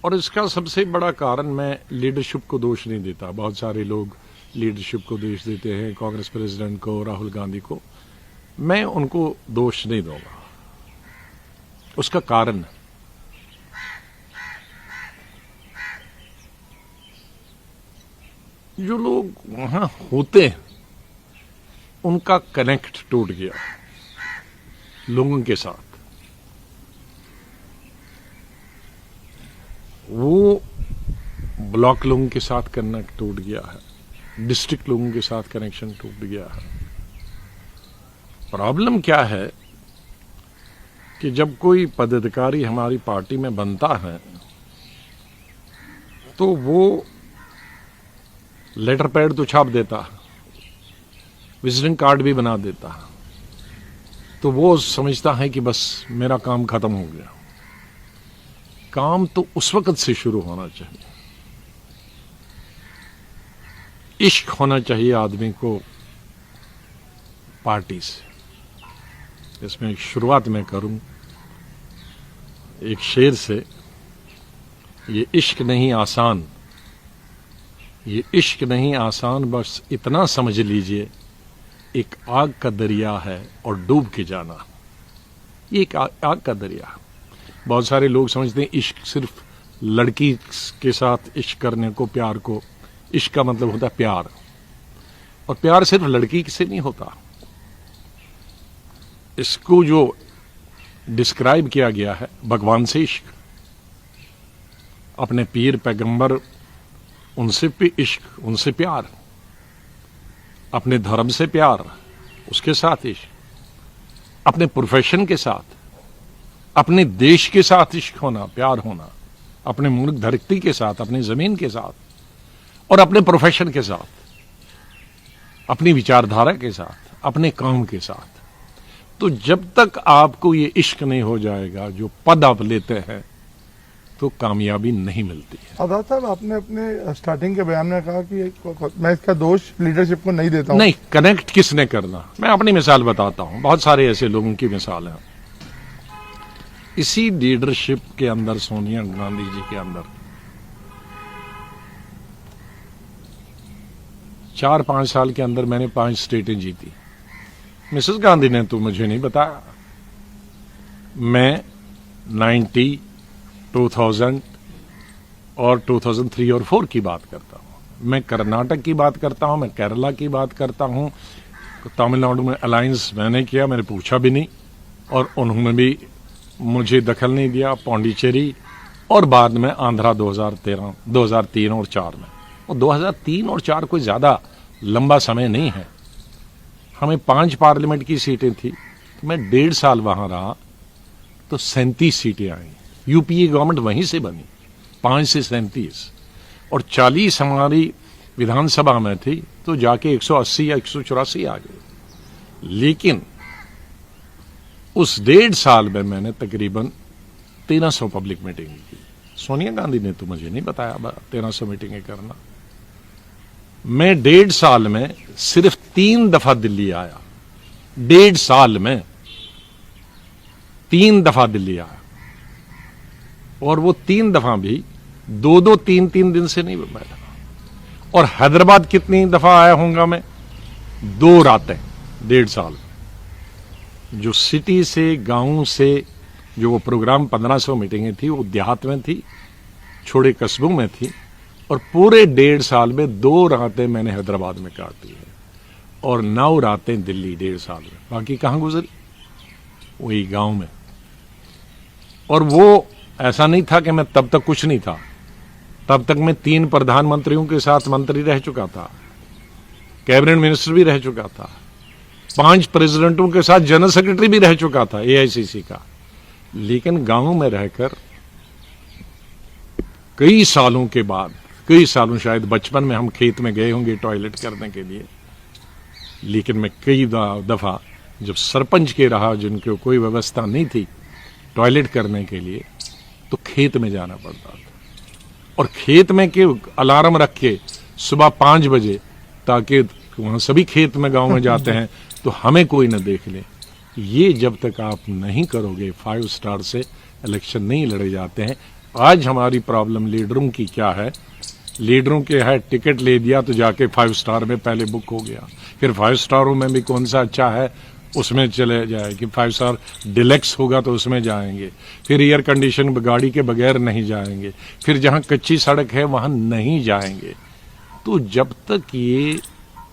और इसका सबसे बड़ा कारण मैं लीडरशिप को दोष नहीं देता। बहुत सारे लोग लीडरशिप को दोष देते हैं, कांग्रेस प्रेसिडेंट को, राहुल गांधी को। मैं उनको दोष नहीं दूंगा। उसका कारण जो लोग वहां होते हैं उनका कनेक्ट टूट गया लोगों के साथ। वो ब्लॉक लोगों के साथ कनेक्ट टूट गया है, डिस्ट्रिक्ट लोगों के साथ कनेक्शन टूट गया है। प्रॉब्लम क्या है कि जब कोई पदाधिकारी हमारी पार्टी में बनता है तो वो लेटर पैड तो छाप देता है, विजिटिंग कार्ड भी बना देता है, तो वो समझता है कि बस मेरा काम खत्म हो गया। काम तो उस वक्त से शुरू होना चाहिए। इश्क होना चाहिए आदमी को पार्टी से। इसमें शुरुआत मैं करूं एक शेर से, ये इश्क नहीं आसान, ये इश्क नहीं आसान, बस इतना समझ लीजिए एक आग का दरिया है और डूब के जाना। ये एक आग का दरिया है। बहुत सारे लोग समझते हैं इश्क सिर्फ लड़की के साथ इश्क करने को, प्यार को। इश्क का मतलब होता है प्यार, और प्यार सिर्फ लड़की से नहीं होता। इसको जो डिस्क्राइब किया गया है भगवान से इश्क, अपने पीर पैगंबर उनसे भी इश्क, उनसे प्यार, अपने धर्म से प्यार, उसके साथ इश्क, अपने प्रोफेशन के साथ, अपने देश के साथ इश्क होना, प्यार होना, अपने मुल्क धरती के साथ, अपनी जमीन के साथ, और अपने प्रोफेशन के साथ, अपनी विचारधारा के साथ, अपने काम के साथ। तो जब तक आपको ये इश्क नहीं हो जाएगा जो पद आप लेते हैं, तो कामयाबी नहीं मिलती है। आजाद साहब, आपने अपने स्टार्टिंग के बयान में कहा कि मैं इसका दोष लीडरशिप को नहीं देता हूं। नहीं, कनेक्ट किसने करना, मैं अपनी मिसाल बताता हूं। बहुत सारे ऐसे लोगों की मिसाल है। इसी लीडरशिप के अंदर, सोनिया गांधी जी के अंदर 4-5 साल के अंदर मैंने 5 स्टेटें जीती। मिसेस गांधी ने तो मुझे नहीं बताया। मैं 90, 2000 और 2003 और 4 की बात करता हूं। मैं कर्नाटक की बात करता हूं, मैं केरला की बात करता हूं। तमिलनाडु में अलायंस मैंने किया, मैंने पूछा भी नहीं और उन्होंने भी मुझे दखल नहीं दिया। पौंडीचेरी, और बाद में आंध्रा 2003 और 4 में। और 2003 और 4 कोई ज्यादा लंबा समय नहीं है। हमें 5 पार्लियामेंट की सीटें थी, तो मैं 1.5 साल वहां रहा तो 37 सीटें आई। यूपीए गवर्नमेंट वहीं से बनी, 5 से 37, और 40 हमारी विधानसभा में थी, तो जाके 180 या 184 आ गए। लेकिन उस 1.5 साल में मैंने तकरीबन 1300 पब्लिक मीटिंग की। सोनिया गांधी ने तो मुझे नहीं बताया 1300 मीटिंगें करना। मैं 1.5 साल में सिर्फ 3 दफा दिल्ली आया। 1.5 साल में 3 दफा दिल्ली आया, और वो 3 दफा भी 2-2, 3-3 दिन से नहीं बैठा। और हैदराबाद कितनी दफा आया होऊंगा मैं? 2 रातें 1.5 साल। जो सिटी से, गांव से जो वो प्रोग्राम 1500 मीटिंगें थी, वो देहात में थी, छोटे कस्बों में थी। और पूरे 1.5 साल में 2 रातें मैंने हैदराबाद में काटी है, और 9 रातें दिल्ली 1.5 साल में। बाकी कहां गुजरी? वही गांव में। और वो ऐसा नहीं था कि मैं तब तक कुछ नहीं था। तब तक मैं 3 प्रधानमंत्रियों के साथ मंत्री रह चुका था, कैबिनेट मिनिस्टर भी रह चुका था, 5 प्रेसिडेंटों के साथ जनरल सेक्रेटरी भी रह चुका था एआईसीसी का। लेकिन गांव में रहकर कई सालों के बाद, कई सालों, शायद बचपन में हम खेत में गए होंगे टॉयलेट करने के लिए, लेकिन मैं कई दफा जब सरपंच के रहा, जिनके कोई व्यवस्था नहीं थी टॉयलेट करने के लिए, तो खेत में जाना पड़ता था। और खेत में के अलार्म रख के सुबह 5 बजे, ताकि वहां सभी खेत में गांव में जाते हैं तो हमें कोई न देख ले। ये जब तक आप नहीं करोगे, 5 स्टार से इलेक्शन नहीं लड़े जाते हैं। आज हमारी प्रॉब्लम लीडरों की क्या है, लीडरों के है टिकट ले दिया तो जाके 5 स्टार में पहले बुक हो गया, फिर 5 स्टारों में भी कौन सा अच्छा है उसमें चले जाए कि 5 स्टार डिलेक्स होगा तो उसमें जाएंगे, फिर एयर कंडीशन गाड़ी के बगैर नहीं जाएंगे, फिर जहां कच्ची सड़क है वहां नहीं जाएंगे। तो जब तक ये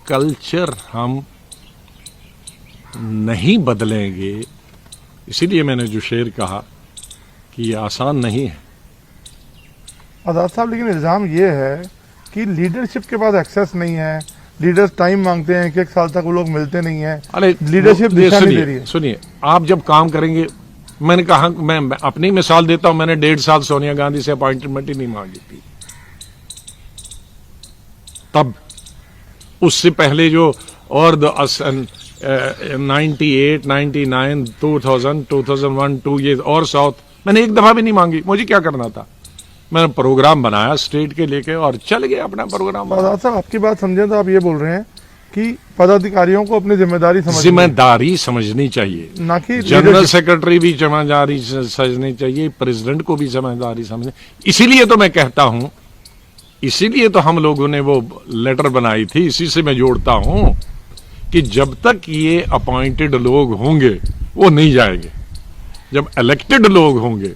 कल्चर हम नहीं बदलेंगे, इसीलिए मैंने जो शेर कहा कि ये आसान नहीं है। आजाद साहब, लेकिन इल्जाम ये है कि लीडरशिप के पास एक्सेस नहीं है, लीडर्स टाइम मांगते हैं कि 1 साल तक वो लोग मिलते नहीं है, अरे लीडरशिप दिशा नहीं दे रही है। सुनिए, आप जब काम करेंगे, मैंने कहा, मैं अपनी मिसाल देता हूं, मैंने 1.5 साल सोनिया गांधी से अपॉइंटमेंट ही नहीं मांगी थी। तब उससे पहले जो और 98, 99, 2000, 2001, 2 ये और साउथ, मैंने एक दफा भी नहीं मांगी। मुझे क्या करना था, मैंने प्रोग्राम बनाया स्टेट के लेके और चल गया अपना प्रोग्राम। आजाद साहब, आपकी बात समझे तो आप ये बोल रहे हैं कि पदाधिकारियों को अपनी जिम्मेदारी समझनी चाहिए, ना कि जनरल सेक्रेटरी भी जिम्मेदारी समझनी चाहिए, प्रेसिडेंट को भी जिम्मेदारी समझनी। इसीलिए तो मैं कहता हूं, इसीलिए तो हम लोगों ने वो लेटर बनाई थी, इसी से मैं जोड़ता हूं कि जब तक ये अपॉइंटेड लोग होंगे वो नहीं जाएंगे। जब इलेक्टेड लोग होंगे,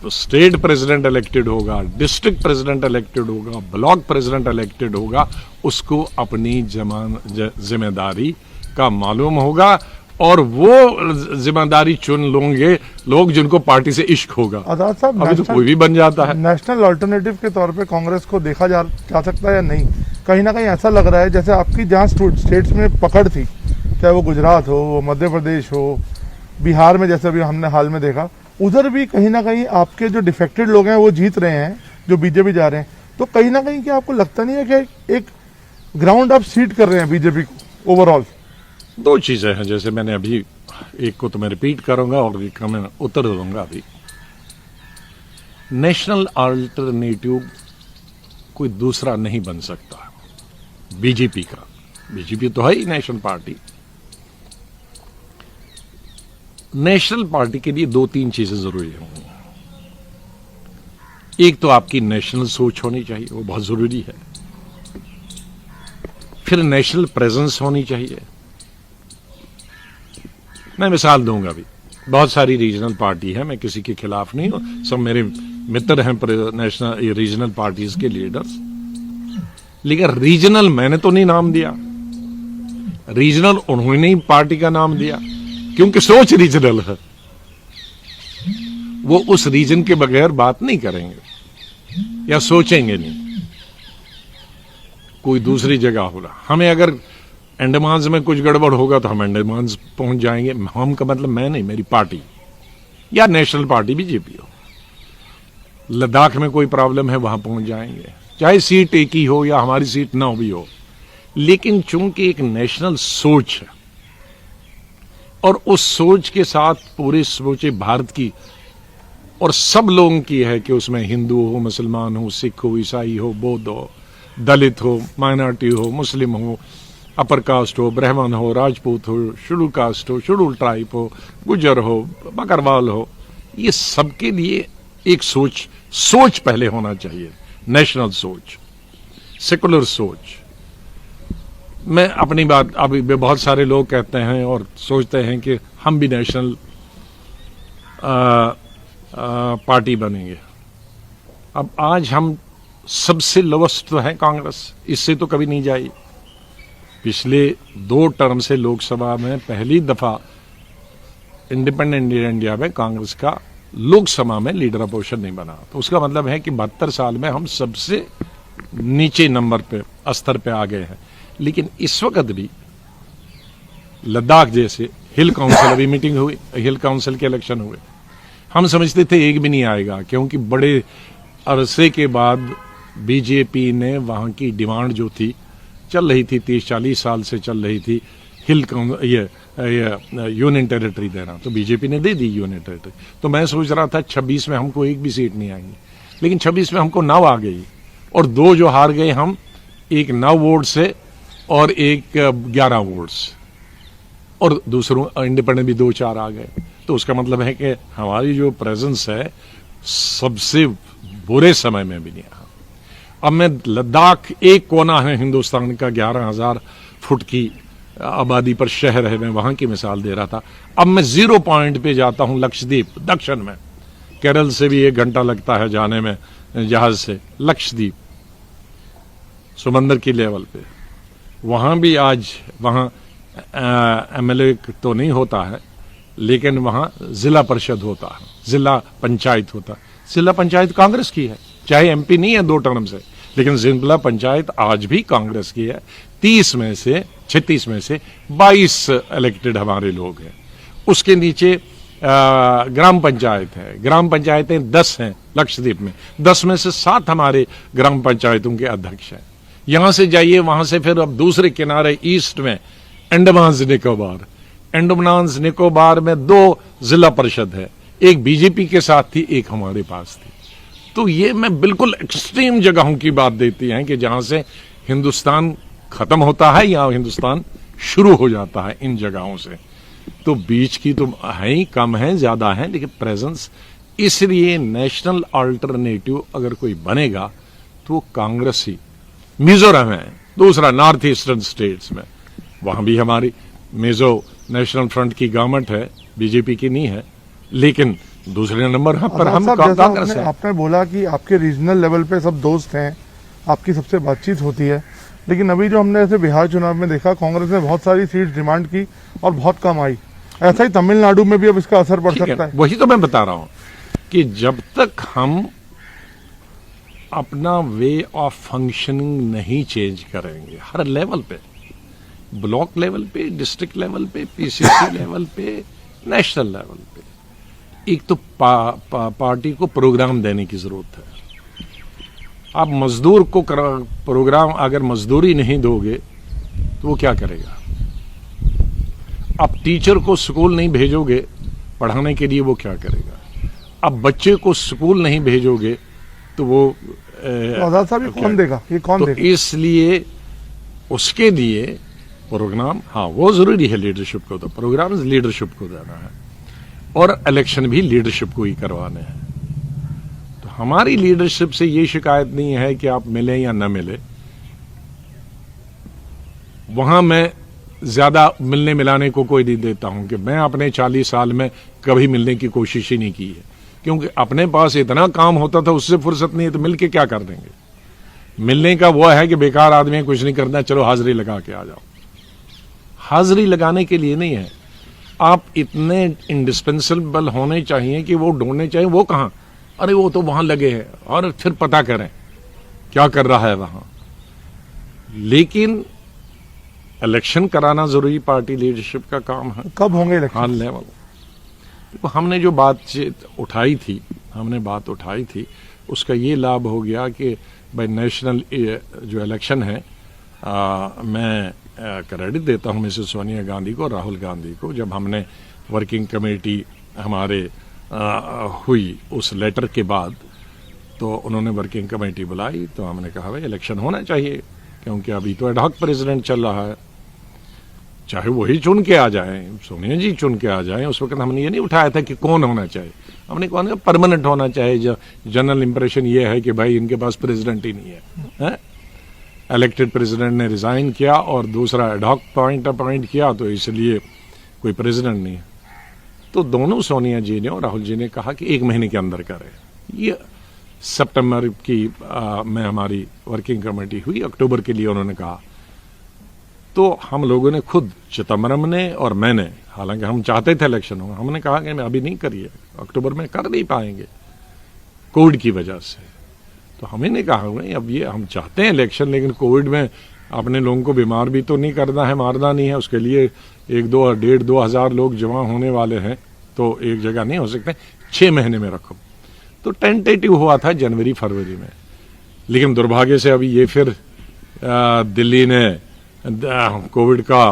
तो स्टेट प्रेसिडेंट इलेक्टेड होगा, डिस्ट्रिक्ट प्रेसिडेंट इलेक्टेड होगा, ब्लॉक प्रेसिडेंट इलेक्टेड होगा, उसको अपनी जिम्मेदारी का मालूम होगा और वो जिम्मेदारी चुन लोगे लोग जिनको पार्टी से इश्क होगा। आजाद साहब, अभी तो कोई भी बन जाता है। नेशनल अल्टरनेटिव के तौर पे कांग्रेस को देखा जा सकता है या नहीं? कहीं ना कहीं ऐसा लग रहा है जैसे आपकी जहां स्टेट्स में पकड़ थी, चाहे वो गुजरात हो, वो मध्य प्रदेश हो, बिहार में जैसे अभी हमने हाल में देखा, उधर भी कहीं ना कहीं आपके जो डिफेक्टेड लोग हैं वो जीत रहे हैं, जो बीजेपी जा रहे हैं। तो कहीं ना कहीं क्या आपको लगता नहीं है कि एक ग्राउंड अप सीट कर रहे हैं बीजेपी को ओवरऑल? 2 चीजें हैं, जैसे मैंने अभी एक को तो मैं रिपीट करूंगा और एक का मैं उत्तर दूंगा। अभी नेशनल अल्टरनेटिव कोई दूसरा नहीं बन सकता बीजेपी का। बीजेपी तो है ही नेशनल पार्टी। नेशनल पार्टी के लिए 2-3 चीजें जरूरी होंगी। एक तो आपकी नेशनल सोच होनी चाहिए, वो बहुत जरूरी है। फिर नेशनल प्रेजेंस होनी चाहिए। मैं मिसाल दूंगा, अभी बहुत सारी रीजनल पार्टी है, मैं किसी के खिलाफ नहीं हूं, सब मेरे मित्र हैं नेशनल रीजनल पार्टीज के लीडर्स। लेकिन रीजनल मैंने तो नहीं नाम दिया, रीजनल उन्होंने ही पार्टी का नाम दिया, क्योंकि सोच रीजनल है। वो उस रीजन के बगैर बात नहीं करेंगे या सोचेंगे नहीं। कोई दूसरी जगह होगा, हमें अगर अंडमान में कुछ गड़बड़ होगा तो हम अंडमान पहुंच जाएंगे। हम का मतलब मैं नहीं, मेरी पार्टी या नेशनल पार्टी बीजेपी हो। लद्दाख में कोई प्रॉब्लम है, वहां पहुंच जाएंगे, चाहे सीट एक ही हो या हमारी सीट ना भी हो। लेकिन चूंकि एक नेशनल सोच है और उस सोच के साथ पूरी सोचे भारत की और सब लोगों की है कि उसमें हिंदू हो, मुसलमान हो, सिख हो, ईसाई हो, बौद्ध हो, दलित हो, माइनॉरिटी हो, मुस्लिम हो, अपर कास्ट हो, ब्राह्मण हो, राजपूत हो, शेड्यूल कास्ट हो, शेड्यूल ट्राइब हो, गुजर हो, बकरवाल हो, ये सबके लिए एक सोच पहले होना चाहिए। नेशनल सोच, सेकुलर सोच। मैं अपनी बात, अभी बहुत सारे लोग कहते हैं और सोचते हैं कि हम भी नेशनल पार्टी बनेंगे। अब आज हम सबसे लोवेस्ट तो है कांग्रेस, इससे तो कभी नहीं जाई। पिछले 2 टर्म से लोकसभा में पहली दफा इंडिपेंडेंट इंडिया में कांग्रेस का लोकसभा में लीडर अपोजिशन नहीं बना। तो उसका मतलब है कि 72 साल में हम सबसे नीचे नंबर पे, स्तर पे आ गए हैं। लेकिन इस वक्त भी लद्दाख जैसे हिल काउंसिल, अभी मीटिंग हुई, हिल काउंसिल के इलेक्शन हुए, हम समझते थे एक भी नहीं आएगा, क्योंकि बड़े अरसे के बाद बीजेपी ने वहां की डिमांड जो थी, चल रही थी 30-40 साल से चल रही थी, हिल ये यूनियन टेरिटरी देना, तो बीजेपी ने दे दी यूनियन टेरिटरी। तो मैं सोच रहा था 26 में हमको एक भी सीट नहीं आएंगी, लेकिन 26 में हमको 9 आ गई और 2 जो हार गए हम, एक 9 वोट से और एक 11 वोट्स, और दूसरों इंडिपेंडेंट भी 2-4 आ गए। तो उसका मतलब है कि हमारी जो प्रेजेंस है सबसे बुरे समय में भी नहीं रहा। अब मैं लद्दाख एक कोना है हिंदुस्तान का, 11,000 फुट की आबादी पर शहर है, मैं वहां की मिसाल दे रहा था। अब मैं 0 पॉइंट पे जाता हूं, लक्षद्वीप दक्षिण में, केरल से भी 1 घंटा लगता है जाने में जहाज से। लक्षद्वीप समंदर की लेवल पे, वहां भी आज वहां एमएलए तो नहीं होता है, लेकिन वहां जिला परिषद होता है, जिला पंचायत होता है। जिला पंचायत कांग्रेस की है, चाहे एमपी नहीं है 2 टर्म से, लेकिन जिला पंचायत आज भी कांग्रेस की है। 36 में से 22 इलेक्टेड हमारे लोग हैं। उसके नीचे ग्राम पंचायत है, ग्राम पंचायतें 10 हैं लक्षद्वीप में, 10 में से 7 हमारे ग्राम पंचायतों के अध्यक्ष हैं। यहां से जाइए, वहां से फिर अब दूसरे किनारे ईस्ट में अंडमान निकोबार, अंडमान निकोबार में 2 जिला परिषद है, एक बीजेपी के साथ थी, एक हमारे पास थी। तो ये मैं बिल्कुल एक्सट्रीम जगहों की बात देती हैं कि जहां से हिंदुस्तान खत्म होता है या हिंदुस्तान शुरू हो जाता है, इन जगहों से। तो बीच की तो है ही, कम है ज्यादा है, लेकिन प्रेजेंस। इसलिए नेशनल अल्टरनेटिव अगर कोई बनेगा तो वो कांग्रेस ही। मिजोरम है दूसरा, नॉर्थ ईस्टर्न स्टेट्स में, वहां भी हमारी मिजो नेशनल फ्रंट की गवर्नमेंट है, बीजेपी की नहीं है, लेकिन दूसरे नंबर पर हम कांग्रेस है। आपने बोला कि आपके रीजनल लेवल पे सब दोस्त हैं, आपकी सबसे बातचीत होती है, लेकिन अभी जो हमने ऐसे बिहार चुनाव में देखा, कांग्रेस ने बहुत सारी सीट डिमांड की और बहुत कम आई। ऐसा ही तमिलनाडु में भी अब इसका असर पड़ सकता है। वही तो मैं बता रहा हूं कि जब तक हम अपना वे ऑफ फंक्शनिंग नहीं चेंज करेंगे, हर लेवल पे, ब्लॉक लेवल पे, डिस्ट्रिक्ट लेवल पे, पीसीसी लेवल पे, नेशनल लेवल पे, एक तो पार्टी को प्रोग्राम देने की जरूरत है। आप मजदूर को प्रोग्राम, अगर मजदूरी नहीं दोगे तो वो क्या करेगा? आप टीचर को स्कूल नहीं भेजोगे पढ़ाने के लिए, वो क्या करेगा? आप बच्चे को स्कूल नहीं भेजोगे तो वो आजाद साहब, ये कौन देगा? ये कौन तो देगा? इसलिए उसके लिए प्रोग्राम, हाँ वो जरूरी है लीडरशिप को, तो प्रोग्राम लीडरशिप को देना है और इलेक्शन भी लीडरशिप को ही करवाने हैं। तो हमारी लीडरशिप से ये शिकायत नहीं है कि आप मिले या न मिले। वहां मैं ज्यादा मिलने मिलाने को कोई नहीं देता हूं कि मैं अपने 40 साल में कभी मिलने की कोशिश ही नहीं की है, क्योंकि अपने पास इतना काम होता था, उससे फुर्सत नहीं है, तो मिलके क्या कर देंगे? मिलने का वो है कि बेकार आदमी है, कुछ नहीं करना, चलो हाजिरी लगा के आ जाओ। हाजिरी लगाने के लिए नहीं है, आप इतने इंडिस्पेंसेबल होने चाहिए कि वो ढूंढने चाहिए वो कहां, अरे वो तो वहां लगे हैं, और फिर पता करें क्या कर रहा है वहां। लेकिन इलेक्शन कराना जरूरी पार्टी लीडरशिप का काम है। कब होंगे इलेक्शन? हर लेवल। तो हमने जो बातचीत उठाई थी, उसका ये लाभ हो गया कि भाई नेशनल जो इलेक्शन है, मैं क्रेडिट देता हूं मिसेस सोनिया गांधी को, राहुल गांधी को। जब हमने वर्किंग कमेटी हमारे हुई उस लेटर के बाद, तो उन्होंने वर्किंग कमेटी बुलाई, तो हमने कहा भाई इलेक्शन होना चाहिए, क्योंकि अभी तो एडहॉक प्रेसिडेंट चल रहा है, चाहे वही चुन के आ जाए, सोनिया जी चुन के आ जाए। उस वक्त हमने ये नहीं उठाया था कि कौन होना चाहिए, हमने कहा परमानेंट होना चाहिए। जनरल इंप्रेशन ये है कि भाई इनके पास प्रेसिडेंट ही नहीं है। इलेक्टेड प्रेसिडेंट ने रिजाइन किया और दूसरा एडहॉक पॉइंट अपॉइंट किया, तो इसलिए कोई प्रेसिडेंट नहीं है। तो दोनों सोनिया जी ने और राहुल जी ने कहा कि 1 महीने के अंदर करें। ये सितंबर की में हमारी वर्किंग कमेटी हुई, अक्टूबर के लिए उन्होंने कहा। तो हम लोगों ने खुद, चिदम्बरम ने और मैंने, हालांकि हम चाहते थे इलेक्शन हो, हमने कहा कि अभी नहीं करिए, अक्टूबर में कर नहीं पाएंगे कोविड की वजह से। तो हमें ने कहा भाई अब ये हम चाहते हैं इलेक्शन, लेकिन कोविड में अपने लोगों को बीमार भी तो नहीं करना है, मारना नहीं है, उसके लिए 1-2 हजार लोग जमा होने वाले हैं, तो एक जगह नहीं हो सकते, 6 महीने में रखो। तो टेंटेटिव हुआ था जनवरी फरवरी में, लेकिन दुर्भाग्य से अभी ये फिर दिल्ली ने कोविड का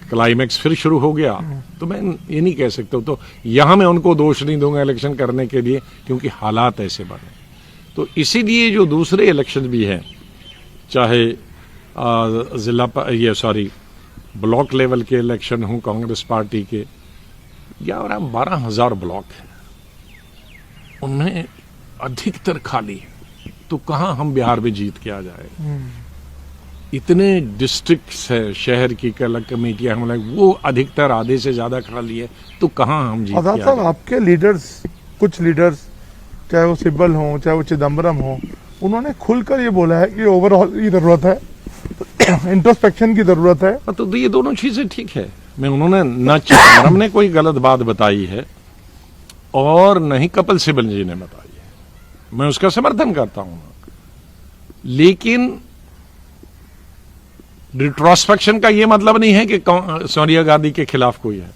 क्लाइमैक्स फिर शुरू हो गया। तो मैं ये नहीं कह सकता, तो यहां मैं उनको दोष नहीं दूंगा इलेक्शन करने के लिए, क्योंकि हालात ऐसे बने। तो इसीलिए जो दूसरे इलेक्शन भी हैं, चाहे ब्लॉक लेवल के इलेक्शन हों कांग्रेस पार्टी के, 11-12 हजार ब्लॉक हैं, उनमें अधिकतर खाली है, तो कहां हम बिहार में जीत के आ जाए। इतने डिस्ट्रिक्ट्स है, शहर की अलग कमेटियां हम लोग, वो अधिकतर आधे से ज्यादा खाली है, तो कहां हम जीत आजाद के आ साहब, जाए। आपके लीडर्स, कुछ लीडर्स, चाहे वो सिब्बल हो चाहे वो चिदम्बरम हो, उन्होंने खुलकर ये बोला है कि ओवरऑल की जरूरत है, इंट्रोस्पेक्शन की जरूरत है। तो ये दोनों चीजें ठीक है। मैं उन्होंने न चिदम्बरम ने कोई गलत बात बताई है और न ही कपिल सिब्बल जी ने बताई है, मैं उसका समर्थन करता हूं, लेकिन रिट्रोस्पेक्शन का ये मतलब नहीं है कि सोनिया गांधी के खिलाफ कोई है।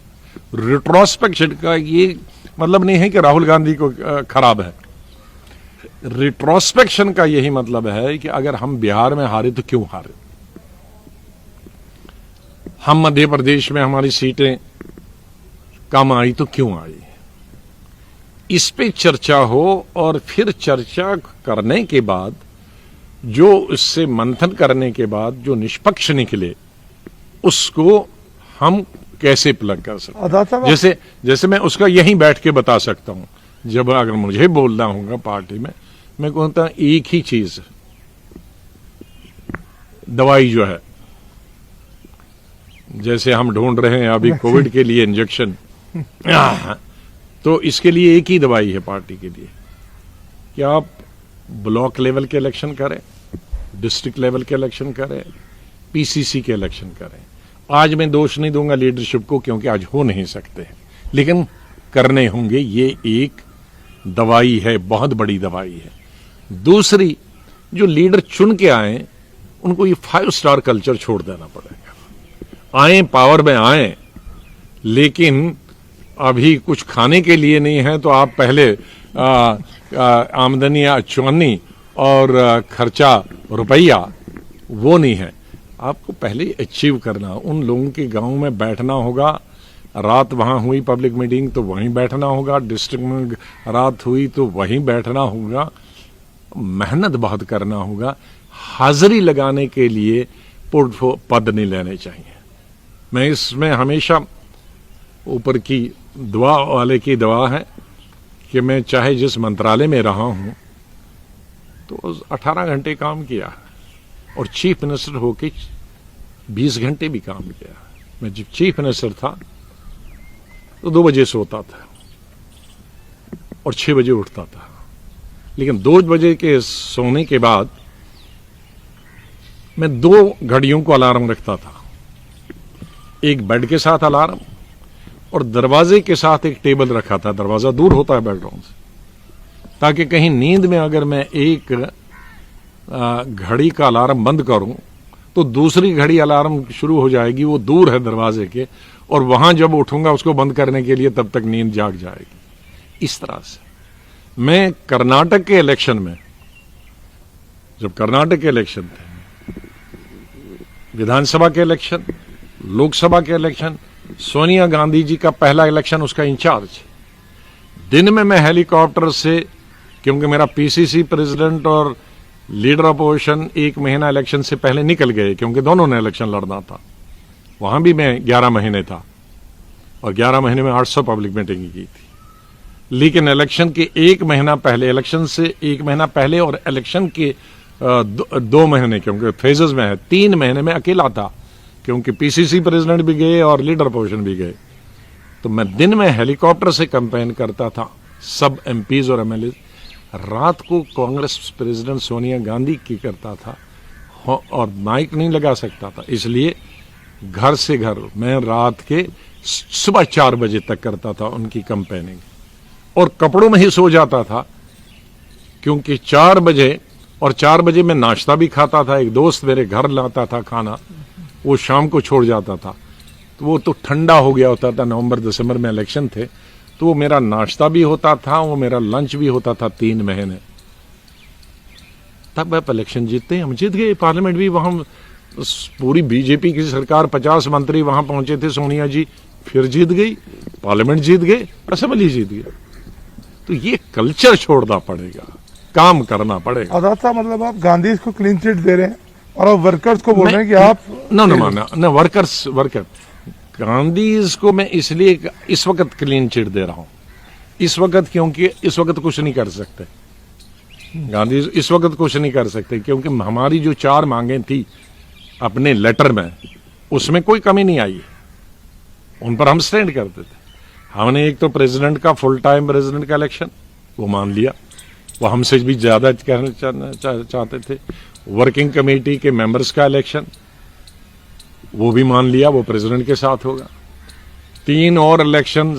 रिट्रोस्पेक्शन का ये मतलब नहीं है कि राहुल गांधी को खराब है। रिट्रोस्पेक्शन का यही मतलब है कि अगर हम बिहार में हारे तो क्यों हारे, हम मध्य प्रदेश में हमारी सीटें कम आई तो क्यों आई, इस पे चर्चा हो और फिर चर्चा करने के बाद जो इससे मंथन करने के बाद जो निष्पक्ष निकले उसको हम कैसे प्लग कर सकते हैं। आजाद साहब, जैसे मैं उसका यहीं बैठ के बता सकता हूं, जब अगर मुझे बोलना होगा पार्टी में, मैं कहता हूं एक ही चीज, दवाई जो है, जैसे हम ढूंढ रहे हैं अभी कोविड के लिए इंजेक्शन, तो इसके लिए एक ही दवाई है पार्टी के लिए कि आप ब्लॉक लेवल के इलेक्शन करें, डिस्ट्रिक्ट लेवल के इलेक्शन करें, पीसीसी के इलेक्शन करें। आज मैं दोष नहीं दूंगा लीडरशिप को, क्योंकि आज हो नहीं सकते, लेकिन करने होंगे। ये एक दवाई है, बहुत बड़ी दवाई है। दूसरी, जो लीडर चुन के आए उनको ये 5 स्टार कल्चर छोड़ देना पड़ेगा। आए पावर में आए, लेकिन अभी कुछ खाने के लिए नहीं है, तो आप पहले आमदनी चौनी और खर्चा रुपया, वो नहीं है। आपको पहले अचीव करना, उन लोगों के गांव में बैठना होगा। रात वहां हुई पब्लिक मीटिंग तो वहीं बैठना होगा, डिस्ट्रिक्ट में रात हुई तो वहीं बैठना होगा, मेहनत बहुत करना होगा। हाजिरी लगाने के लिए पद नहीं लेने चाहिए। मैं इसमें हमेशा ऊपर की दुआ वाले की दुआ है कि मैं चाहे जिस मंत्रालय में रहा हूं तो 18 घंटे काम किया और चीफ मिनिस्टर होके 20 घंटे भी काम किया। मैं जब चीफ मिनिस्टर था तो 2 बजे सोता था और 6 बजे उठता था, लेकिन 2 बजे के सोने के बाद मैं 2 घड़ियों को अलार्म रखता था, एक बेड के साथ अलार्म और दरवाजे के साथ एक टेबल रखा था। दरवाजा दूर होता है बेडरूम से, ताकि कहीं नींद में अगर मैं एक घड़ी का अलार्म बंद करूं तो दूसरी घड़ी अलार्म शुरू हो जाएगी, वो दूर है दरवाजे के, और वहां जब उठूंगा उसको बंद करने के लिए तब तक नींद जाग जाएगी। इस तरह से मैं कर्नाटक के इलेक्शन में, जब कर्नाटक के इलेक्शन थे, विधानसभा के इलेक्शन, लोकसभा के इलेक्शन, सोनिया गांधी जी का पहला इलेक्शन, उसका इंचार्ज, दिन में मैं हेलीकॉप्टर से, क्योंकि मेरा पीसीसी प्रेसिडेंट और लीडर अपोजिशन 1 महीना इलेक्शन से पहले निकल गए, क्योंकि दोनों ने इलेक्शन लड़ना था। वहां भी मैं 11 महीने था और 11 महीने में 800 पब्लिक मीटिंग की थी। लेकिन इलेक्शन के 1 महीना पहले, इलेक्शन से 1 महीना पहले और इलेक्शन के 2 महीने, क्योंकि फेजेस में है, 3 महीने में अकेला था, क्योंकि पीसीसी प्रेसिडेंट भी गए और लीडर अपोजिशन भी गए। तो मैं दिन में हेलीकॉप्टर से कैंपेन करता था, सब एमपीज और एमएलए। रात को कांग्रेस प्रेसिडेंट सोनिया गांधी की करता था और माइक नहीं लगा सकता था, इसलिए घर से घर मैं रात के सुबह 4 बजे तक करता था उनकी कैंपेनिंग, और कपड़ों में ही सो जाता था, क्योंकि 4 बजे मैं नाश्ता भी खाता था। एक दोस्त मेरे घर लाता था खाना, वो शाम को छोड़ जाता था, तो वो तो ठंडा हो गया होता था। नवंबर दिसंबर में इलेक्शन थे, तो वो मेरा नाश्ता भी होता था, वो मेरा लंच भी होता था 3 महीने। तब आप इलेक्शन जीतते, हम जीत गए। पार्लियामेंट भी वहां पूरी बीजेपी की सरकार, 50 मंत्री वहां पहुंचे थे, सोनिया जी फिर जीत गई, पार्लियामेंट जीत गए, असेंबली जीत गई। तो ये कल्चर छोड़ना पड़ेगा, काम करना पड़ेगा। आजाद साहब, मतलब आप गांधी को क्लीन चिट दे रहे हैं और आप वर्कर्स को बोल रहे हैं कि आप ना वर्कर गांधी को मैं इसलिए इस वक्त क्लीन चिट दे रहा हूं इस वक्त, क्योंकि इस वक्त कुछ नहीं कर सकते गांधी, इस वक्त कुछ नहीं कर सकते, क्योंकि हमारी जो 4 मांगें थी अपने लेटर में, उसमें कोई कमी नहीं आई, उन पर हम स्टैंड करते थे। हमने एक तो प्रेसिडेंट का, फुल टाइम प्रेसिडेंट का इलेक्शन, वो मान लिया, वो हमसे भी ज्यादा कहना चाहते थे। वर्किंग कमेटी के मेंबर्स का इलेक्शन, वो भी मान लिया, वो प्रेसिडेंट के साथ होगा। 3 और इलेक्शन,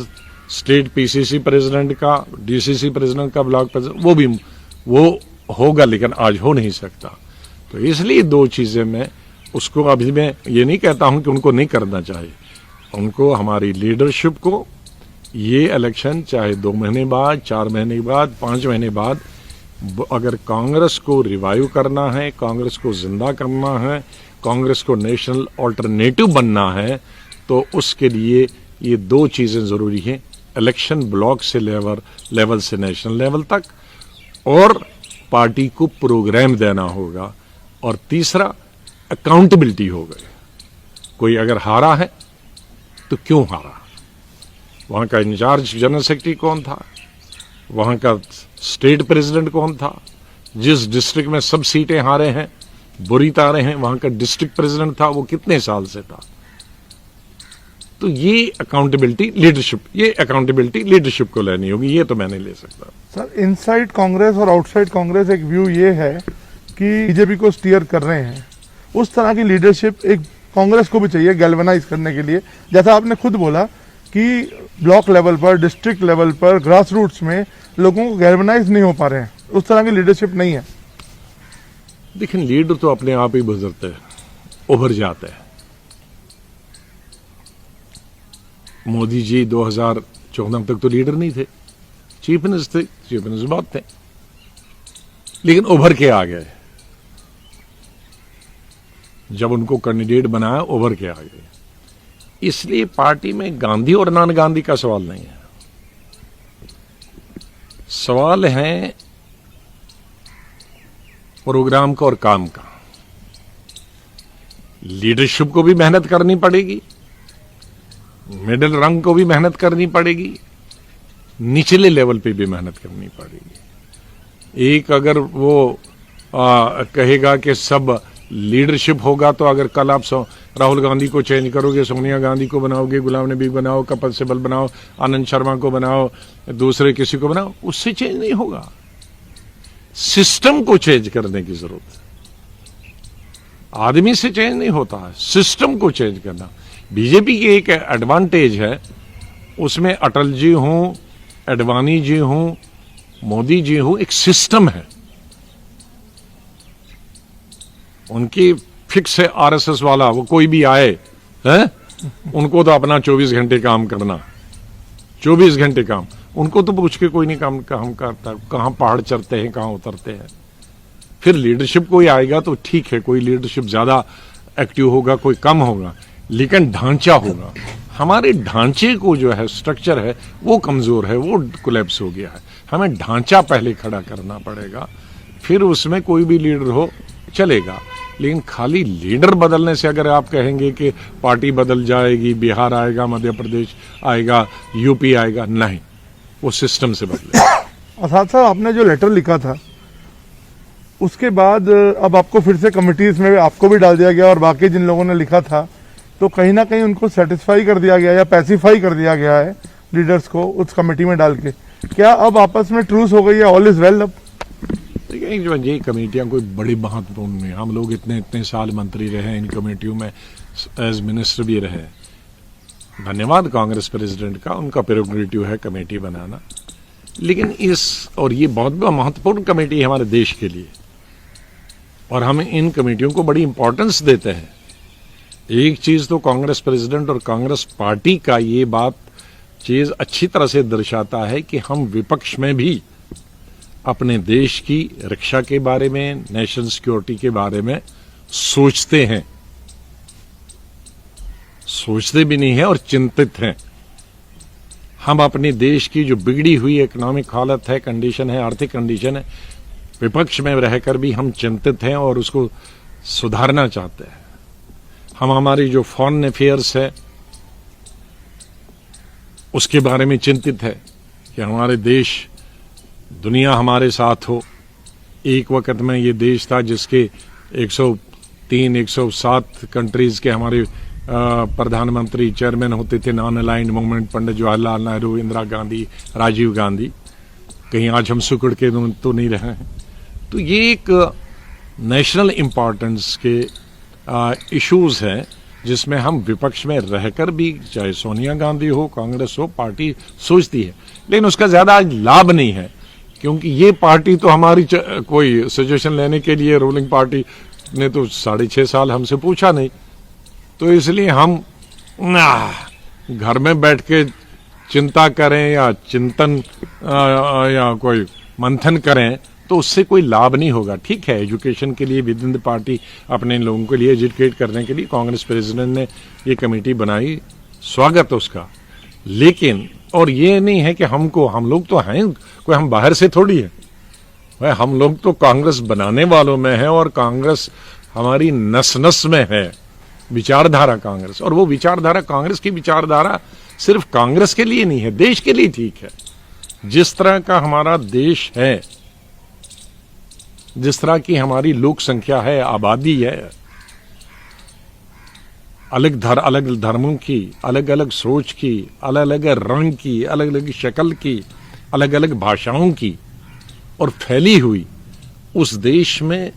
स्टेट पीसीसी प्रेसिडेंट का, डीसीसी प्रेसिडेंट का, ब्लॉक प्रेसिडेंट, वो होगा, लेकिन आज हो नहीं सकता। तो इसलिए 2 चीजें मैं उसको, अभी मैं ये नहीं कहता हूं कि उनको नहीं करना चाहिए, उनको, हमारी लीडरशिप को ये इलेक्शन चाहे 2 महीने बाद, 4 महीने बाद, 5 महीने बाद, अगर कांग्रेस को रिवाइव करना है, कांग्रेस को जिंदा करना है, कांग्रेस को नेशनल ऑल्टरनेटिव बनना है, तो उसके लिए ये 2 चीजें जरूरी हैं। इलेक्शन ब्लॉक से लेवल से नेशनल लेवल तक, और पार्टी को प्रोग्राम देना होगा, और तीसरा अकाउंटेबिलिटी हो गई। कोई अगर हारा है तो क्यों हारा, वहां का इंचार्ज जनरल सेक्रेटरी कौन था, वहां का स्टेट प्रेसिडेंट कौन था, जिस डिस्ट्रिक्ट में सब सीटें हारे हैं, बुरी तारे हैं, वहां का डिस्ट्रिक्ट प्रेसिडेंट था, वो कितने साल से था। तो ये अकाउंटेबिलिटी लीडरशिप को लेनी होगी, ये तो मैं नहीं ले सकता। सर, इनसाइड कांग्रेस और आउटसाइड कांग्रेस एक व्यू ये है कि बीजेपी को स्टीयर कर रहे हैं, उस तरह की लीडरशिप एक कांग्रेस को भी चाहिए गैल्वेनाइज करने के लिए। जैसा आपने खुद बोला कि ब्लॉक लेवल पर, डिस्ट्रिक्ट लेवल पर, ग्रास रूट्स में लोगों को गैल्वेनाइज नहीं हो पा रहे हैं, उस तरह की लीडरशिप नहीं है। देखिए, लीडर तो अपने आप ही गुजरते हैं, उभर जाते हैं। मोदी जी 2014 तक तो लीडर नहीं थे, चीफ मिनिस्टर थे, चीफ मिनिस्टर बहुत थे, लेकिन उभर के आ गए। जब उनको कैंडिडेट बनाया, उभर के आ गए। इसलिए पार्टी में गांधी और नॉन गांधी का सवाल नहीं है, सवाल है प्रोग्राम का और काम का। लीडरशिप को भी मेहनत करनी पड़ेगी, मिडिल रंग को भी मेहनत करनी पड़ेगी, निचले लेवल पे भी मेहनत करनी पड़ेगी। एक अगर वो कहेगा कि सब लीडरशिप होगा, तो अगर कल आप राहुल गांधी को चेंज करोगे, सोनिया गांधी को बनाओगे, गुलाम नबी बनाओ, कपिल सिब्बल बनाओ, आनंद शर्मा को बनाओ, दूसरे किसी को बनाओ, उससे चेंज नहीं होगा। सिस्टम को चेंज करने की जरूरत है, आदमी से चेंज नहीं होता है, सिस्टम को चेंज करना। बीजेपी की एक एडवांटेज है, उसमें अटल जी हों, अडवाणी जी हों, मोदी जी हों, एक सिस्टम है उनकी फिक्स है। आरएसएस वाला वो कोई भी आए है, उनको तो अपना 24 घंटे काम करना, 24 घंटे काम, उनको तो पूछ के कोई नहीं काम करता, कहां पहाड़ चढ़ते हैं, कहां उतरते हैं। फिर लीडरशिप कोई आएगा तो ठीक है, कोई लीडरशिप ज्यादा एक्टिव होगा, कोई कम होगा, लेकिन ढांचा होगा। हमारे ढांचे को जो है, स्ट्रक्चर है, वो कमजोर है, वो कोलैप्स हो गया है। हमें ढांचा पहले खड़ा करना पड़ेगा, फिर उसमें कोई भी लीडर हो चलेगा। लेकिन खाली लीडर बदलने से अगर आप कहेंगे कि पार्टी बदल जाएगी, बिहार आएगा, मध्य प्रदेश आएगा, यूपी आएगा, नहीं, वो सिस्टम से बदले। और साथ साथ आपने जो लेटर लिखा था, उसके बाद अब आपको फिर से कमिटीज में आपको भी डाल दिया गया, और बाकी जिन लोगों ने लिखा था तो कहीं ना कहीं उनको सेटिस्फाई कर दिया गया या पैसिफाई कर दिया गया है लीडर्स को उस कमेटी में डाल के। क्या अब आपस में ट्रूस हो गई है, ऑल इज वेल? अब देखिए, जो ये कमेटियां कोई बड़ी महत्वपूर्ण नहीं, हम लोग इतने साल मंत्री रहे, इन कमेटियों में एज मिनिस्टर भी रहे। धन्यवाद कांग्रेस प्रेसिडेंट का, उनका प्रेरोगेटिव है कमेटी बनाना, लेकिन और ये बहुत महत्वपूर्ण कमेटी है हमारे देश के लिए, और हम इन कमेटियों को बड़ी इंपॉर्टेंस देते हैं। एक चीज तो कांग्रेस प्रेसिडेंट और कांग्रेस पार्टी का ये बात चीज अच्छी तरह से दर्शाता है कि हम विपक्ष में भी अपने देश की रक्षा के बारे में, नेशनल सिक्योरिटी के बारे में सोचते हैं, सोचते भी नहीं है और चिंतित हैं। हम अपने देश की जो बिगड़ी हुई इकोनॉमिक हालत है, कंडीशन है, आर्थिक कंडीशन है, विपक्ष में रहकर भी हम चिंतित हैं और उसको सुधारना चाहते हैं। हम हमारी जो फॉरेन अफेयर्स है उसके बारे में चिंतित है कि हमारे देश, दुनिया हमारे साथ हो। एक वक्त में ये देश था जिसके 103, 107 कंट्रीज के हमारे प्रधानमंत्री, चेयरमैन होते थे non aligned movement, Pandit Jawaharlal Nehru, Indira Gandhi, Rajiv Gandhi. कहीं आज हम सिकुड़ के तो नहीं रहे हैं। तो ये एक नेशनल इम्पोर्टेंस के इश्यूज हैं जिसमें हम विपक्ष में रहकर भी, चाहे सोनिया गांधी हो, कांग्रेस हो, पार्टी सोचती है, लेकिन उसका ज्यादा लाभ नहीं है, क्योंकि ये पार्टी तो हमारी कोई सजेशन लेने के लिए रूलिंग पार्टी ने तो 6.5 साल हमसे पूछा नहीं। तो इसलिए हम घर में बैठ के चिंता करें या चिंतन या कोई मंथन करें तो उससे कोई लाभ नहीं होगा। ठीक है, एजुकेशन के लिए विद इन द पार्टी अपने लोगों के लिए एजुकेट करने के लिए कांग्रेस प्रेसिडेंट ने ये कमेटी बनाई, स्वागत है उसका। लेकिन और ये नहीं है कि हम लोग तो हैं, कोई हम बाहर से थोड़ी है भाई, हम लोग तो कांग्रेस बनाने वालों में है और कांग्रेस हमारी नस नस में है, विचारधारा कांग्रेस। और वो विचारधारा, कांग्रेस की विचारधारा सिर्फ कांग्रेस के लिए नहीं है, देश के लिए ठीक है। जिस तरह का हमारा देश है, जिस तरह की हमारी लोक संख्या है, आबादी है, अलग धर्मों की, अलग अलग सोच की, अलग अलग रंग की, अलग अलग शक्ल की, अलग अलग भाषाओं की और फैली हुई, उस देश में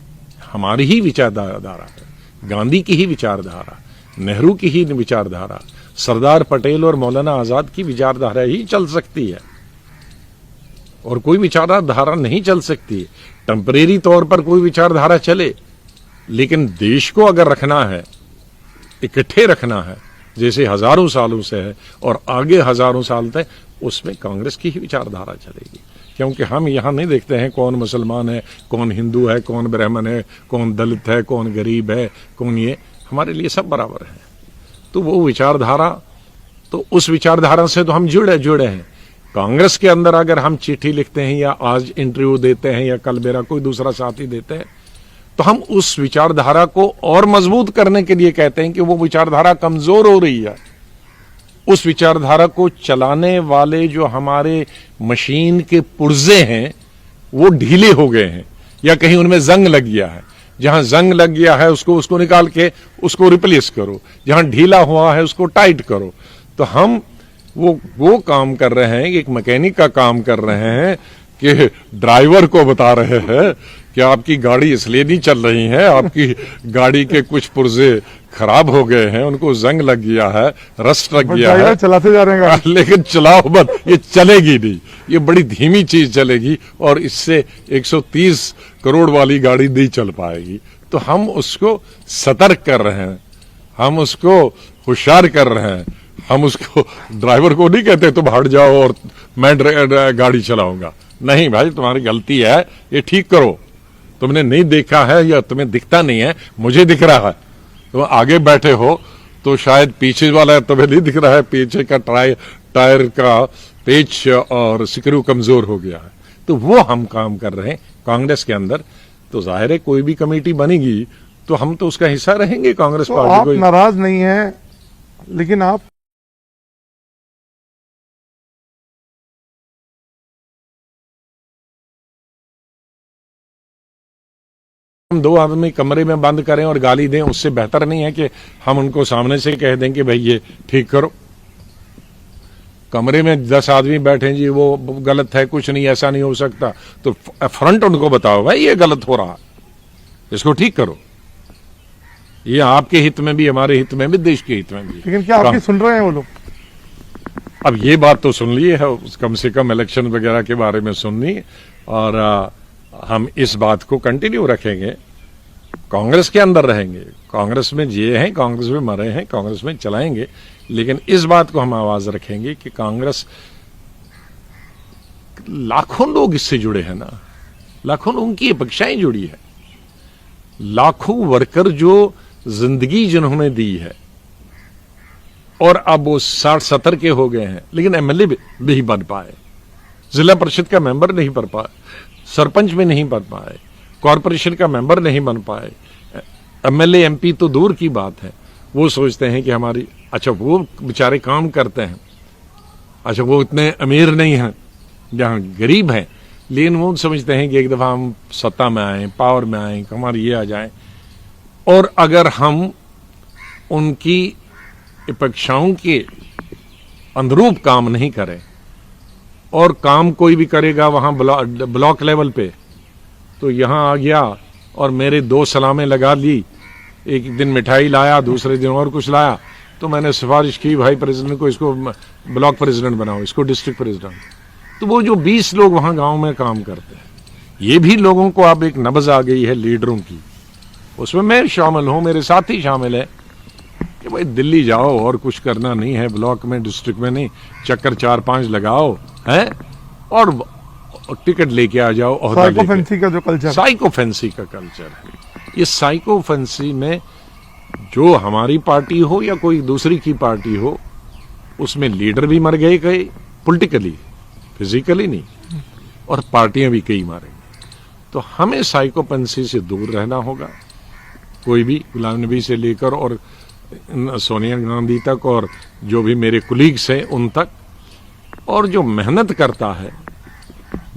हमारी ही विचारधारा है, गांधी की ही विचारधारा, नेहरू की ही विचारधारा, सरदार पटेल और मौलाना आजाद की विचारधारा ही चल सकती है और कोई विचारधारा नहीं चल सकती। टेम्परेरी तौर पर कोई विचारधारा चले, लेकिन देश को अगर रखना है, इकट्ठे रखना है, जैसे हजारों सालों से है और आगे हजारों साल तक, उसमें कांग्रेस की ही विचारधारा चलेगी। क्योंकि हम यहां नहीं देखते हैं कौन मुसलमान है, कौन हिंदू है, कौन ब्राह्मण है, कौन दलित है, कौन गरीब है, कौन ये, हमारे लिए सब बराबर है। तो वो विचारधारा, तो उस विचारधारा से तो हम जुड़े हैं। कांग्रेस के अंदर अगर हम चिट्ठी लिखते हैं या आज इंटरव्यू देते हैं या कल मेरा कोई दूसरा साथी देते हैं, तो हम उस विचारधारा को और मजबूत करने के लिए कहते हैं कि वो विचारधारा कमजोर हो रही है। उस विचारधारा को चलाने वाले जो हमारे मशीन के पुर्जे हैं वो ढीले हो गए हैं या कहीं उनमें जंग लग गया है। जहां जंग लग गया है उसको निकाल के उसको रिप्लेस करो, जहां ढीला हुआ है उसको टाइट करो। तो हम वो काम कर रहे हैं, एक मैकेनिक का काम कर रहे हैं कि ड्राइवर को बता रहे हैं कि आपकी गाड़ी इसलिए नहीं चल रही है, आपकी गाड़ी के कुछ पुर्जे खराब हो गए हैं, उनको जंग लग गया है, रस्ट लग गया है, चलाते जा रहे हैं लेकिन चलाओ मत, ये चलेगी नहीं, ये बड़ी धीमी चीज चलेगी और इससे 130 करोड़ वाली गाड़ी नहीं चल पाएगी। तो हम उसको सतर्क कर रहे हैं, हम उसको होशियार कर रहे हैं। हम उसको, ड्राइवर को नहीं कहते तुम हट जाओ और मैं गाड़ी चलाऊंगा। नहीं भाई, तुम्हारी गलती है, ये ठीक करो। तुमने नहीं देखा है या तुम्हें दिखता नहीं है, मुझे दिख रहा है। तुम आगे बैठे हो तो शायद पीछे वाला तुम्हें नहीं दिख रहा है, पीछे का टायर का पेच और स्क्रू कमजोर हो गया है। तो वो हम काम कर रहे हैं कांग्रेस के अंदर। तो जाहिर है कोई भी कमेटी बनेगी तो हम तो उसका हिस्सा रहेंगे कांग्रेस पार्टी को। आप नाराज नहीं है, लेकिन आप हम दो आदमी कमरे में बंद करें और गाली दें, उससे बेहतर नहीं है कि हम उनको सामने से कह दें कि भाई ये ठीक करो। कमरे में 10 आदमी बैठे जी, वो गलत है, कुछ नहीं, ऐसा नहीं हो सकता, तो फ्रंट उनको बताओ भाई ये गलत हो रहा, इसको ठीक करो। ये आपके हित में भी, हमारे हित में भी, देश के हित में भी। लेकिन क्या आपकी सुन रहे हैं वो लोग? अब ये बात तो सुन ली है, कम से कम इलेक्शन वगैरह के बारे में सुननी, और हम इस बात को कंटिन्यू रखेंगे। कांग्रेस के अंदर रहेंगे, कांग्रेस में जिए हैं, कांग्रेस में मरे हैं, कांग्रेस में चलाएंगे, लेकिन इस बात को हम आवाज रखेंगे कि कांग्रेस, लाखों लोग इससे जुड़े हैं ना, लाखों लोगों की अपेक्षाएं जुड़ी है, लाखों वर्कर जो जिंदगी जिन्होंने दी है, और अब वो 60-70 के हो गए हैं, लेकिन एमएलए भी नहीं बन पाए, जिला परिषद का मेंबर नहीं बन पाए, सरपंच में नहीं बन पाए, कॉरपोरेशन का मेंबर नहीं बन पाए, एमएलए एमपी तो दूर की बात है। वो सोचते हैं कि हमारी, अच्छा वो बेचारे काम करते हैं, अच्छा वो इतने अमीर नहीं हैं, जहां गरीब हैं, लेकिन वो समझते हैं कि एक दफा हम सत्ता में आए, पावर में आए, हमारी ये आ जाए, और अगर हम उनकी अपेक्षाओं के अनुरूप काम नहीं करें, और काम कोई भी करेगा वहां ब्लॉक लेवल पे, तो यहां आ गया और मेरे 2 सलामें लगा ली, एक दिन मिठाई लाया, दूसरे दिन और कुछ लाया, तो मैंने सिफारिश की भाई प्रेसिडेंट को, इसको ब्लॉक प्रेसिडेंट बनाओ, इसको डिस्ट्रिक्ट प्रेसिडेंट। तो वो जो 20 लोग वहां गांव में काम करते हैं, ये भी लोगों को अब एक नब्ज आ गई है लीडरों की, उसमें मैं शामिल हूं, मेरे साथी शामिल है कि भाई दिल्ली जाओ और कुछ करना नहीं है, ब्लॉक में डिस्ट्रिक्ट में नहीं, चक्कर 4-5 लगाओ है और टिकट लेके आ जाओ। साइकोफेंसी का जो कल्चर, साइकोफेंसी का कल्चर है, ये साइकोफेंसी में जो हमारी पार्टी हो या कोई दूसरी की पार्टी हो, उसमें लीडर भी मर गए कई, पॉलिटिकली, फिजिकली नहीं, और पार्टियां भी कई मारेंगे। तो हमें साइकोफेंसी से दूर रहना होगा, कोई भी, गुलाम नबी से लेकर और सोनिया गांधी तक, और जो भी मेरे कुलीग्स हैं उन तक, और जो मेहनत करता है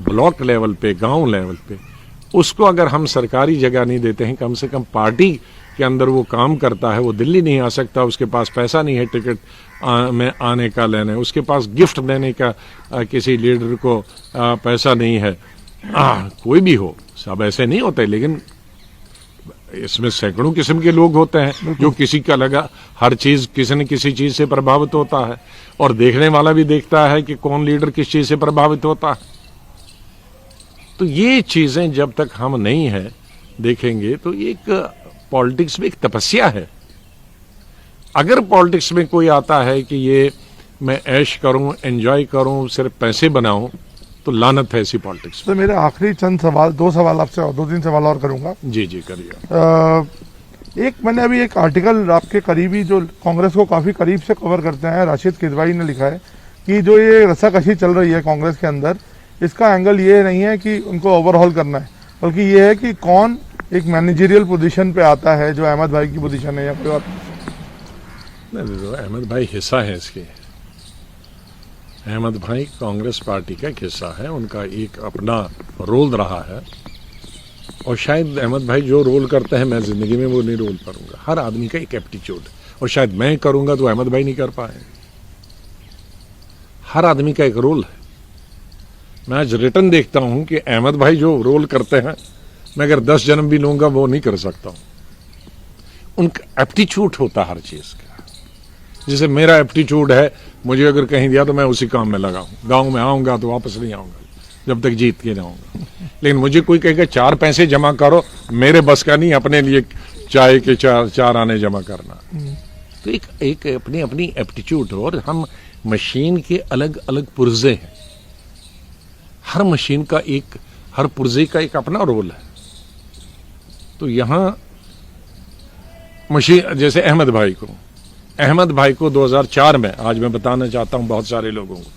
ब्लॉक लेवल पे, गांव लेवल पे, उसको अगर हम सरकारी जगह नहीं देते हैं, कम से कम पार्टी के अंदर वो काम करता है, वो दिल्ली नहीं आ सकता, उसके पास पैसा नहीं है टिकट में आने का, लेने, उसके पास गिफ्ट देने का किसी लीडर को पैसा नहीं है, कोई भी हो, सब ऐसे नहीं होते, लेकिन इसमें सैकड़ों किस्म के लोग होते हैं जो किसी का लगा हर चीज, किसी न किसी चीज से प्रभावित होता है, और देखने वाला भी देखता है कि कौन लीडर किस चीज से प्रभावित होता है। तो ये चीजें जब तक हम नहीं है देखेंगे, तो एक पॉलिटिक्स में एक तपस्या है। अगर पॉलिटिक्स में कोई आता है कि ये मैं ऐश करूं, एंजॉय करूं, सिर्फ पैसे बनाऊं, तो लानत है ऐसी पॉलिटिक्स। तो मेरे आखिरी चंद सवाल, 2 सवाल आपसे, 2-3 सवाल और करूंगा। जी जी करिए। एक मैंने अभी एक आर्टिकल आपके करीबी जो कांग्रेस को काफी करीब से कवर करते हैं, राशिद किदवाई ने लिखा है कि जो ये रस्साकशी चल रही है कांग्रेस के अंदर, इसका एंगल ये नहीं है कि उनको ओवरहॉल करना है, बल्कि ये है कि कौन एक मैनेजरियल पोजीशन पे आता है, जो अहमद भाई की पोजीशन है या कोई और। अहमद भाई हिस्सा है इसके, अहमद भाई कांग्रेस पार्टी का एक हिस्सा है, उनका एक अपना रोल रहा है, और शायद अहमद भाई जो रोल करते हैं मैं जिंदगी में वो नहीं रोल करूंगा। हर आदमी का एक एप्टीट्यूड, और शायद मैं करूंगा तो अहमद भाई नहीं कर पाए। हर आदमी का एक रोल है। मैं आज रिटर्न देखता हूं कि अहमद भाई जो रोल करते हैं, मैं अगर 10 जन्म भी लूंगा वो नहीं कर सकता हूं। उनका एप्टीट्यूड होता हर चीज का। जैसे मेरा एप्टीट्यूड है, मुझे अगर कहीं दिया तो मैं उसी काम में लगाऊं, गांव में आऊंगा तो वापस नहीं आऊंगा जब तक जीत के जाऊंगा। लेकिन मुझे कोई कहेगा 4 पैसे जमा करो, मेरे बस का नहीं अपने लिए चाय के 4 आने जमा करना। तो एक अपनी अपनी एप्टीट्यूड हो, और हम मशीन के अलग अलग पुर्जे हैं, हर मशीन का एक, हर पुर्जे का एक अपना रोल है। तो यहां मशीन, जैसे अहमद भाई को 2004 में, आज मैं बताना चाहता हूं बहुत सारे लोगों को,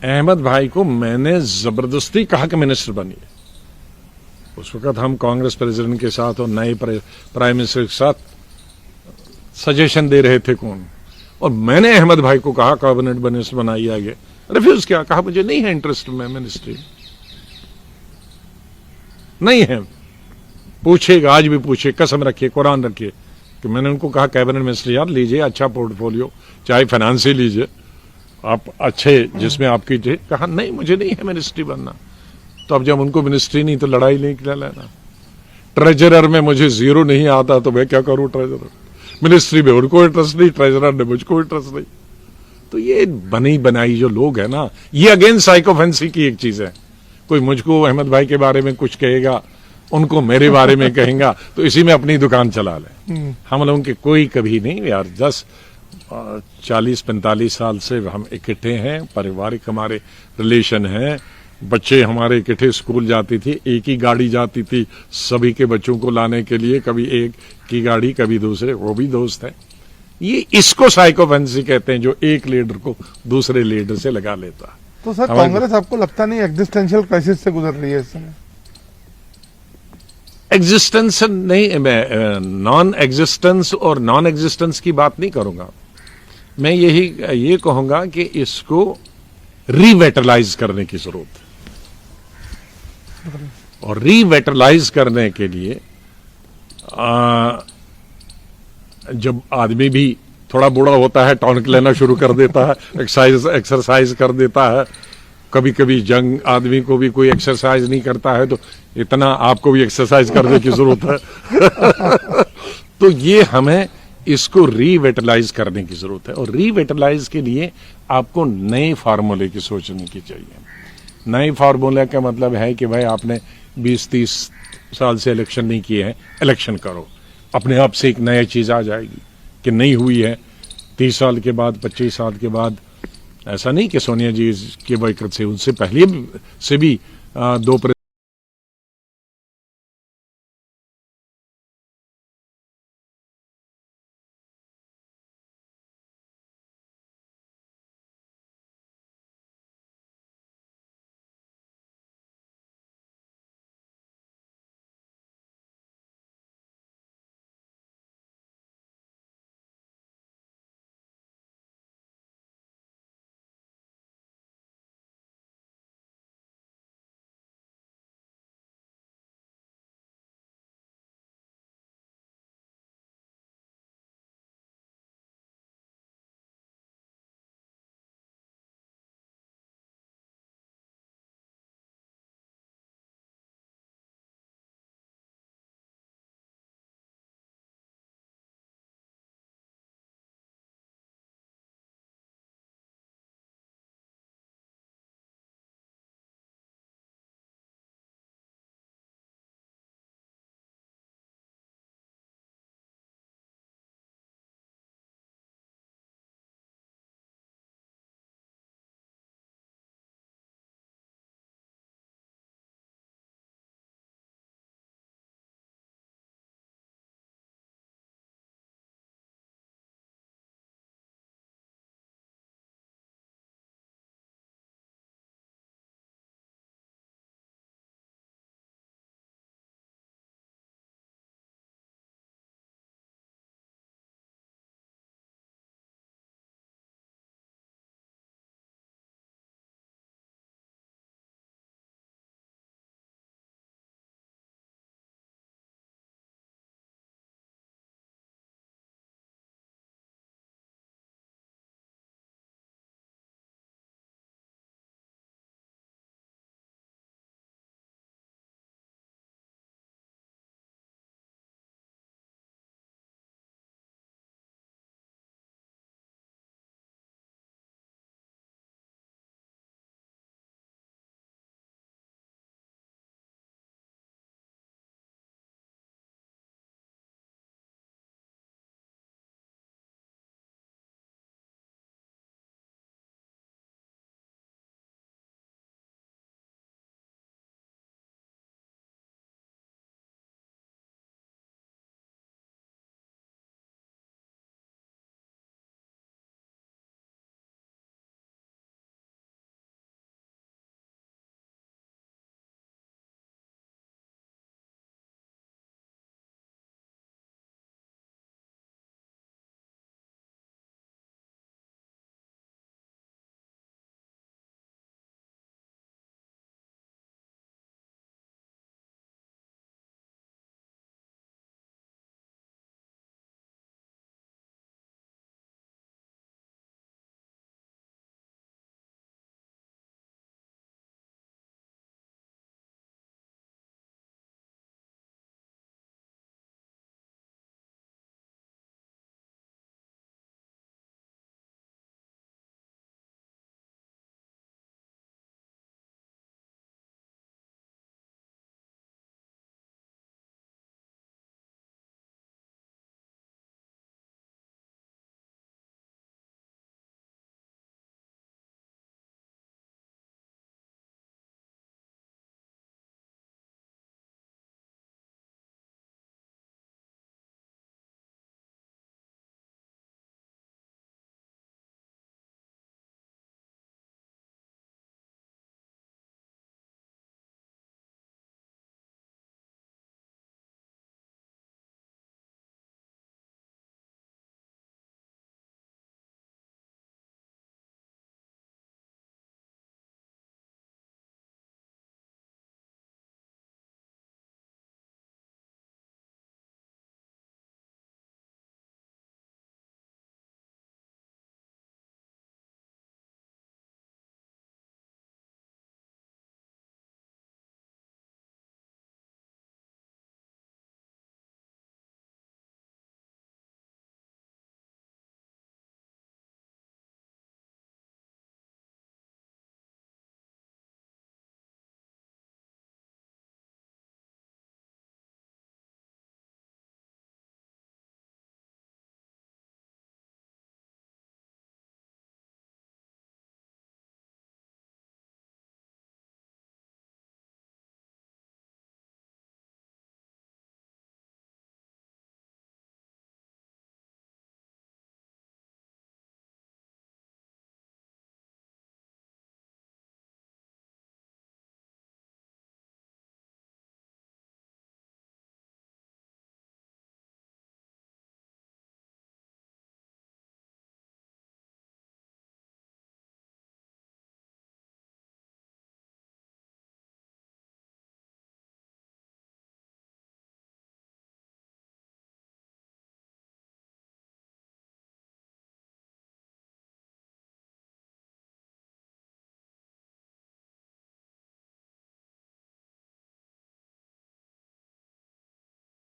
अहमद भाई को मैंने जबरदस्ती कहा कि मिनिस्टर बनिए। उस वक्त हम कांग्रेस प्रेसिडेंट के साथ और नए प्राइम मिनिस्टर के साथ सजेशन दे रहे थे कौन, और मैंने अहमद भाई को कहा कैबिनेट मिनिस्टर बनाइए आगे, रिफ्यूज किया, कहा मुझे नहीं है इंटरेस्ट में मिनिस्ट्री, नहीं है। पूछेगा, आज भी पूछे, कसम रखिए, कुरान रखिए, कि मैंने उनको कहा कैबिनेट मिनिस्टर यार लीजिए, अच्छा पोर्टफोलियो, चाहे फाइनेंस ही लीजिए आप, अच्छे जिसमें आपकी, कहा नहीं मुझे नहीं है मिनिस्ट्री बनना। तो अब जब उनको मिनिस्ट्री नहीं तो लड़ाई नहीं कर लेना। ट्रेजरर में मुझे 0 नहीं आता तो मैं क्या करूं, ट्रेजरर मिनिस्ट्री में उनको इंटरेस्ट नहीं, ट्रेजरर ने मुझको इंटरेस्ट नहीं। तो ये बनी बनाई जो लोग है ना, ये अगेन साइकोफेंसी की एक चीज है। कोई मुझको अहमद भाई के बारे में कुछ कहेगा, उनको मेरे बारे में कहेगा, तो इसी में अपनी दुकान चला ले। हम लोगों के कोई कभी नहीं यार, 40-45 साल से हम इकट्ठे हैं, पारिवारिक हमारे रिलेशन हैं, बच्चे हमारे इकट्ठे स्कूल जाती थी, एक ही गाड़ी जाती थी सभी के बच्चों को लाने के लिए, कभी एक की गाड़ी कभी दूसरे, वो भी दोस्त है। ये इसको साइकोफेंसी कहते हैं, जो एक लीडर को दूसरे लीडर से लगा लेता। तो सर कांग्रेस आपको लगता नहीं एग्जिस्टेंशियल क्राइसिस से गुजर रही है इस समय? एग्जिस्टेंस नहीं, मैं नॉन एग्जिस्टेंस और नॉन एग्जिस्टेंस की बात नहीं करूंगा। मैं ये कहूंगा कि इसको रीवेटलाइज करने की जरूरत है। और रीवेटलाइज करने के लिए जब आदमी भी थोड़ा बूढ़ा होता है, टॉनिक लेना शुरू कर देता है, एक्सरसाइज कर देता है, कभी कभी जंग आदमी को भी कोई एक्सरसाइज नहीं करता है, तो इतना आपको भी एक्सरसाइज करने की जरूरत है। तो ये हमें इसको रीवेटलाइज करने की जरूरत है। और रीवेटलाइज के लिए आपको नए फार्मूले की सोचने की चाहिए। नए फार्मूले का मतलब है कि भाई आपने 20-30 साल से इलेक्शन नहीं किए हैं, इलेक्शन करो, अपने आप से एक नया चीज आ जाएगी कि नहीं हुई है 30 साल के बाद, 25 साल के बाद। ऐसा नहीं कि सोनिया जी के बरकत से, उनसे पहले से भी 2